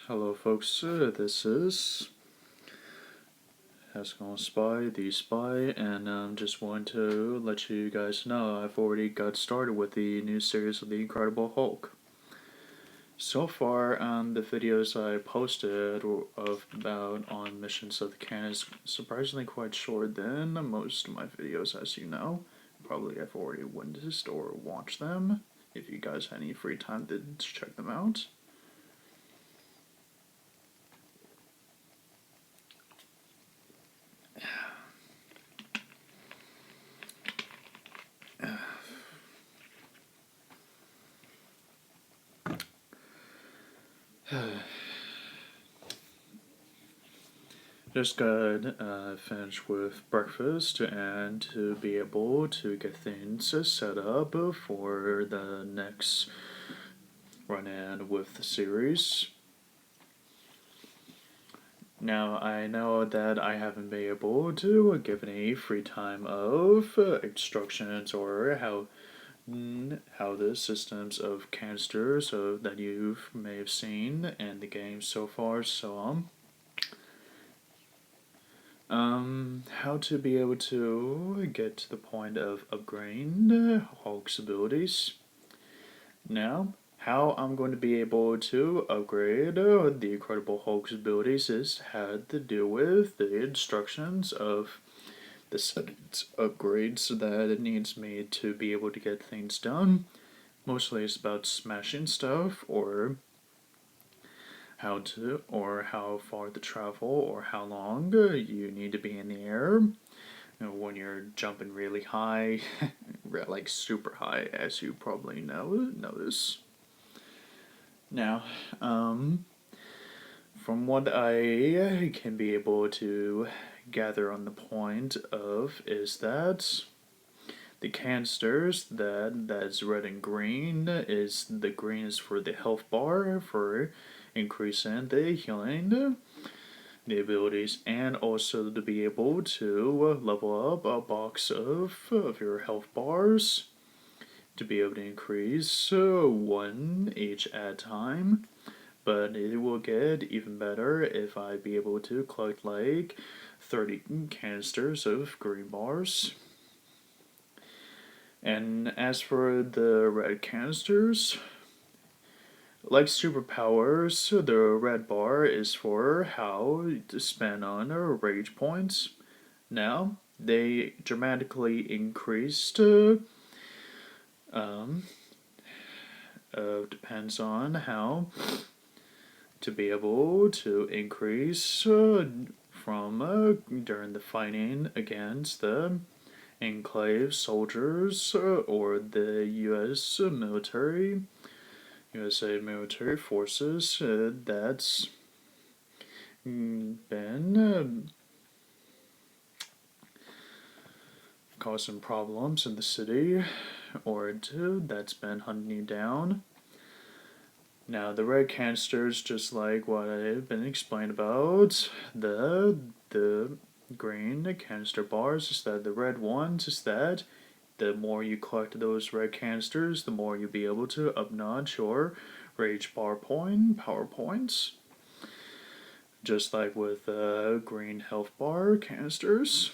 Hello folks, this is HexagonalSpy, the Spy, and just want to let you guys know I've already got started with the new series of the Incredible Hulk. So far, the videos I posted about on missions of the canon is surprisingly quite short than most of my videos, as you know. Probably I've already witnessed or watched them, if you guys had any free time to check them out. Just got finished with breakfast and to be able to get things set up for the next run-in with the series. Now, I know that I haven't been able to give any free time of instructions or how the systems of canisters that you may have seen in the game so far, so on. How to be able to get to the point of upgrading Hulk's abilities. Now, how I'm going to be able to upgrade the Incredible Hulk's abilities is had to do with the instructions of the settings upgrades that it needs me to be able to get things done. Mostly it's about smashing stuff or how far to travel or how long you need to be in the air. When you're jumping really high, like super high, as you probably notice. Now, from what I can be able to gather on the point of is that the canisters that's red and green is the green is for the health bar for increasing the healing, the abilities, and also to be able to level up a box of your health bars to be able to increase one each at a time. But it will get even better if I be able to collect like 30 canisters of green bars. And as for the red canisters, like superpowers, the red bar is for how to spend on rage points. Now, they dramatically increased, depends on how to be able to increase from during the fighting against the enclave soldiers or the USA military forces that's been causing problems in the city or that's been hunting you down. Now the red canisters, just like what I've been explained about, the green canister bars is that the red ones is that the more you collect those red canisters, the more you'll be able to up-notch your rage power points. Just like with green health bar canisters.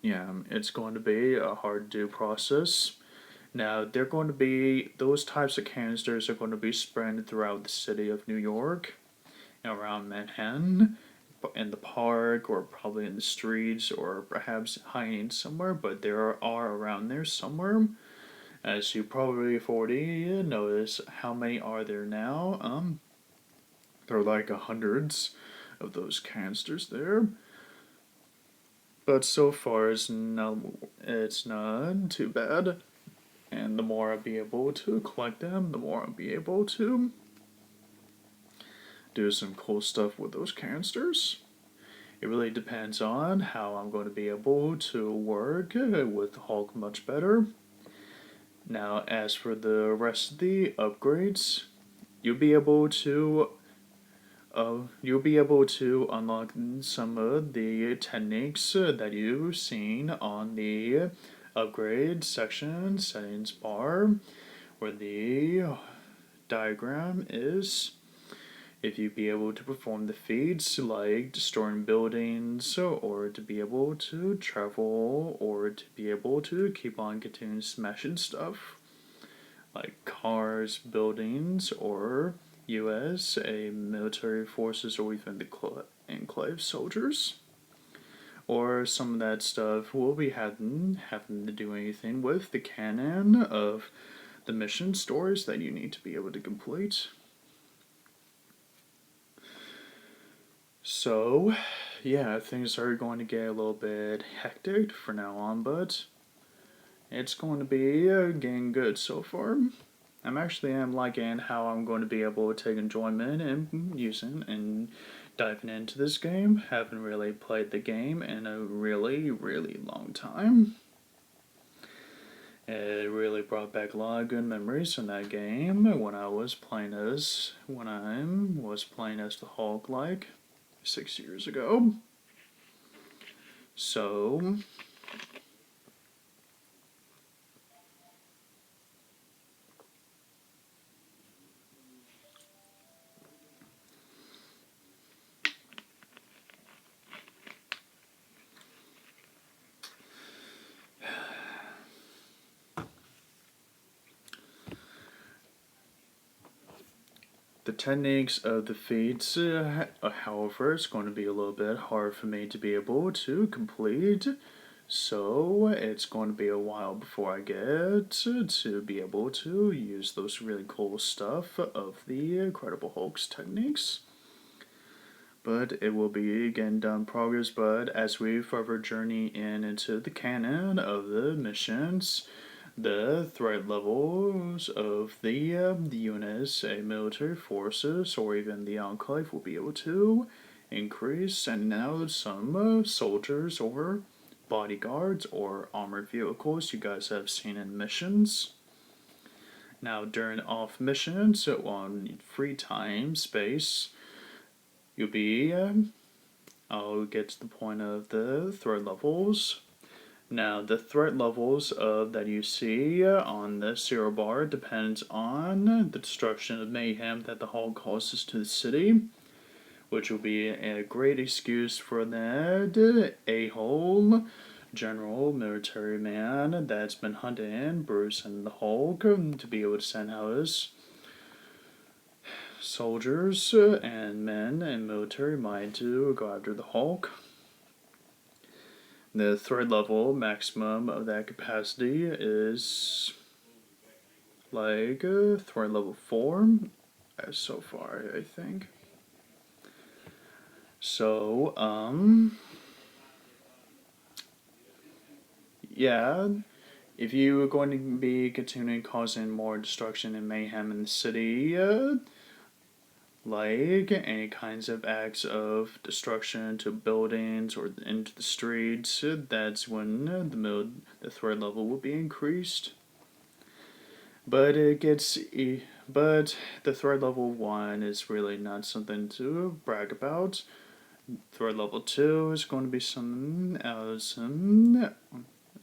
Yeah, it's going to be a hard-to-do process. Now, they're going to be, those types of canisters are going to be spread throughout the city of New York, around Manhattan, in the park, or probably in the streets, or perhaps hiding somewhere, but there are around there somewhere. As you probably have already noticed, how many are there now? There are like hundreds of those canisters there. But so far, it's not too bad. And the more I'll be able to collect them, the more I'll be able to do some cool stuff with those canisters. It really depends on how I'm going to be able to work with Hulk much better. Now, as for the rest of the upgrades, you'll be able to unlock some of the techniques that you've seen on the upgrade section settings bar, where the diagram is if you be able to perform the feats like destroying buildings, or to be able to travel, or to be able to keep on continuing smashing stuff like cars, buildings, or USA military forces, or even the enclave soldiers. Or some of that stuff will be having to do anything with the canon of the mission stories that you need to be able to complete. So, yeah, things are going to get a little bit hectic from now on, but it's going to be getting good so far. I'm liking how I'm going to be able to take enjoyment in using and diving into this game. Haven't really played the game in a really, really long time. It really brought back a lot of good memories from that game when I was playing as the Hulk like 6 years ago. So the techniques of the feats, however, it's going to be a little bit hard for me to be able to complete. So it's going to be a while before I get to be able to use those really cool stuff of the Incredible Hulk's techniques. But it will be again done progress. But as we further journey into the canon of the missions, the threat levels of the units, military forces, or even the Enclave will be able to increase, and now some soldiers or bodyguards or armored vehicles you guys have seen in missions. Now, during off missions, on free time space, you'll be. I'll get to the point of the threat levels. Now, the threat levels that you see on the zero bar depends on the destruction of mayhem that the Hulk causes to the city, which will be a great excuse for that a-hole general military man that's been hunting Bruce and the Hulk to be able to send out his soldiers and men and military mind to go after the Hulk. The threat level maximum of that capacity is like threat level 4 so far, I think. So, yeah, if you are going to be continuing causing more destruction and mayhem in the city, like any kinds of acts of destruction to buildings or into the streets, that's when the threat level will be increased. But but the threat level 1 is really not something to brag about. Threat level 2 is going to be some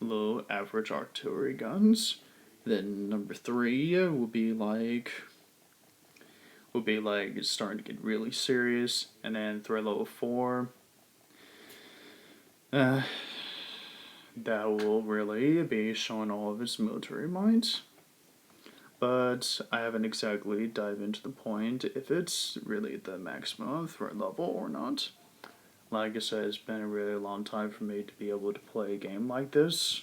low average artillery guns. Then number 3 will be like it's starting to get really serious, and then threat level 4, that will really be showing all of its military might. But I haven't exactly dived into the point if it's really the maximum threat level or not. Like I said, it's been a really long time for me to be able to play a game like this.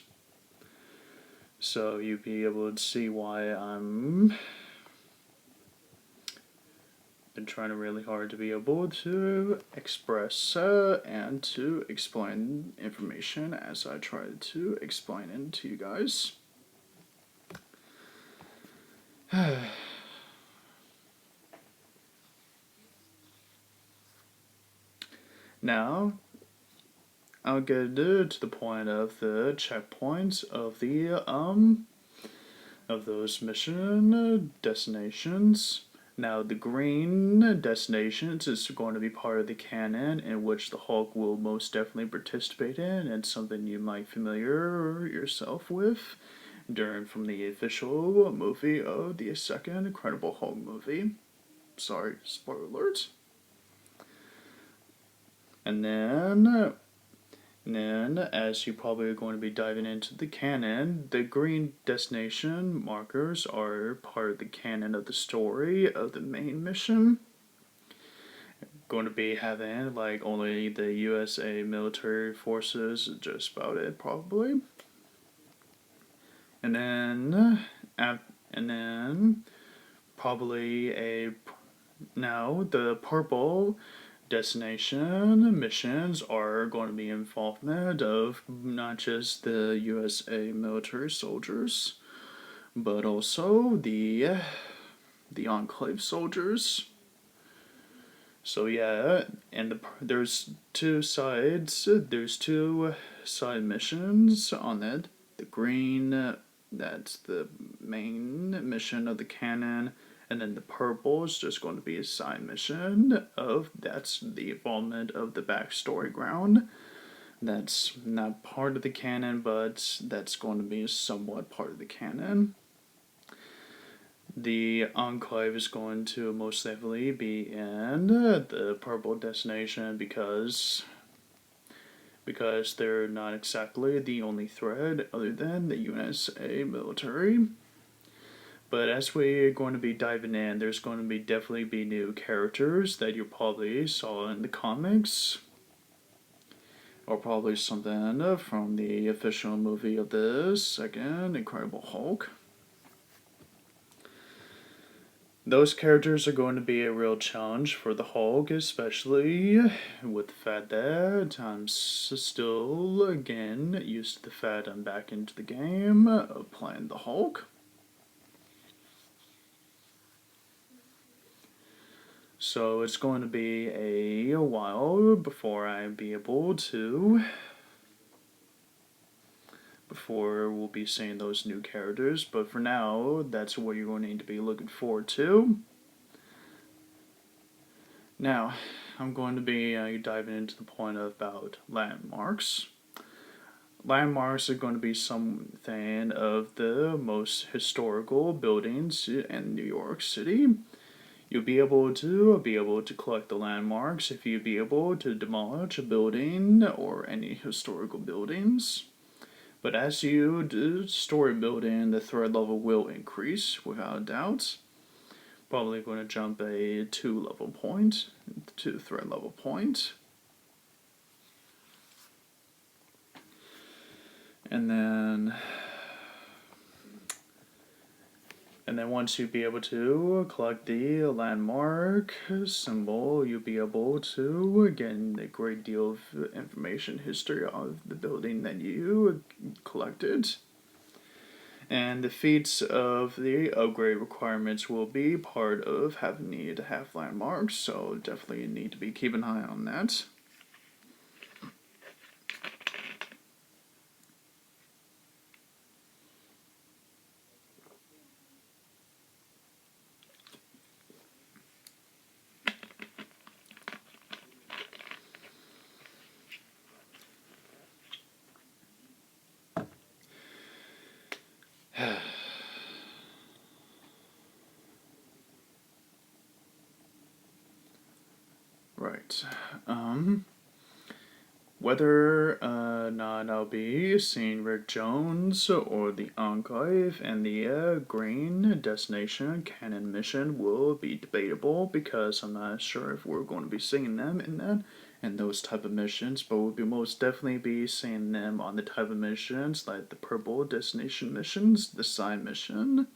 So you'll be able to see why I'm been trying really hard to be able to express and to explain information as I try to explain it to you guys. Now, I'll get to the point of the checkpoints of the of those mission destinations. Now, the green destinations is going to be part of the canon in which the Hulk will most definitely participate in. It's something you might familiar yourself with. from the official movie of the second Incredible Hulk movie. Sorry, spoiler alert. And then, as you probably are going to be diving into the canon, the green destination markers are part of the canon of the story of the main mission. Going to be having like only the USA military forces, just about it probably. And then probably now the purple destination missions are going to be involvement of not just the USA military soldiers, but also the Enclave soldiers. So yeah, and there's two sides. There's two side missions on it. The green, that's the main mission of the canon, and then the purple is just going to be a side mission of that's the involvement of the backstory ground. That's not part of the canon, but that's going to be somewhat part of the canon. The Enclave is going to most definitely be in the purple destination because they're not exactly the only threat other than the USA military. But as we're going to be diving in, there's going to be definitely be new characters that you probably saw in the comics, or probably something from the official movie of the second Incredible Hulk. Those characters are going to be a real challenge for the Hulk, especially with the fact that I'm still, again, used to the fact I'm back into the game of playing the Hulk. So it's going to be a while before we'll be seeing those new characters, but for now, that's what you're going to need to be looking forward to. Now, I'm going to be diving into the point about landmarks. Landmarks are going to be something of the most historical buildings in New York City. You'll be able to collect the landmarks if you be able to demolish a building or any historical buildings. But as you do story building, the threat level will increase without a doubt. Probably going to jump a 2 level point to threat level point. And then once you be able to collect the landmark symbol, you'll be able to get a great deal of information history of the building that you collected. And the feats of the upgrade requirements will be part of having need to have landmarks, so definitely need to be keeping an eye on that. Right. Whether or not I'll be seeing Rick Jones or the Enclave and the Green Destination Canon mission will be debatable because I'm not sure if we're going to be seeing them in those type of missions, but we'll be most definitely be seeing them on the type of missions like the Purple Destination missions, the side mission,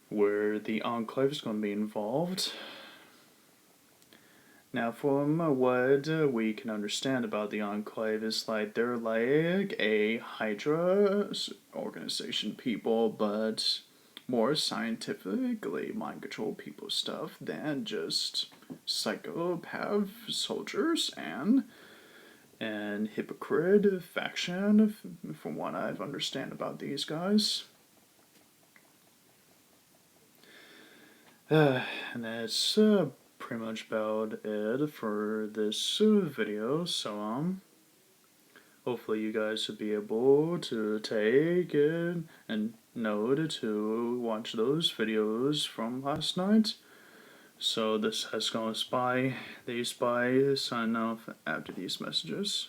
where the Enclave is going to be involved. Now, from what we can understand about the Enclave is like they're like a Hydra organization people, but more scientifically mind control people stuff than just psychopath soldiers and hypocrite faction, from what I've understand about these guys. And that's pretty much about it for this video, so hopefully you guys will be able to take it and note to watch those videos from last night. So this HexagonalSpy, the spy, sign off after these messages.